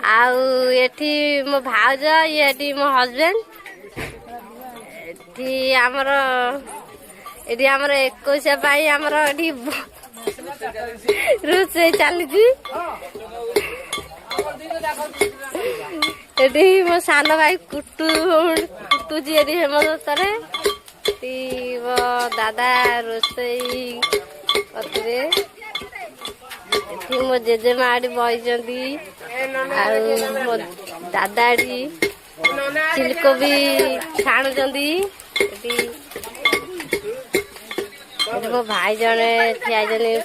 आउ एठी मो भाउज एठी मो हस्बैंड एठी हमर 21 पाई हमर एठी रोसे चली एठी मो सान भाई कुटुजी एठी हेमदत्तरे वो दादा रोसई कतरे मो जेजेमा बही मो दादा चिलकोबी छाणुचंदी मो भाई जने ठिया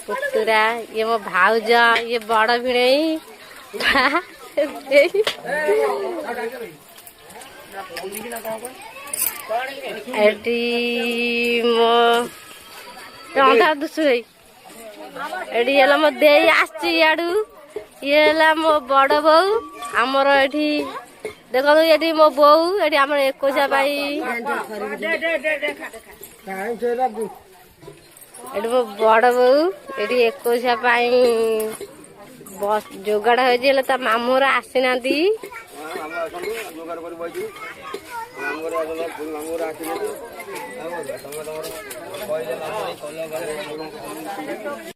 पुतुरा ये मो भाउज ये बड़ भिणई एटी मो रंधा दुसुई एटी हला मो देई आछि याडू ये हला मो बड़ बौ हमर एठी देखो एठी मो बौ एठी हमर 21 पाई एठी मो बड़ बौ एठी 21 पाई बस जोगाड़ हो जे ता मामूरा आसीनांती जोगाड़ कर बइजी मामूरा आसीनांती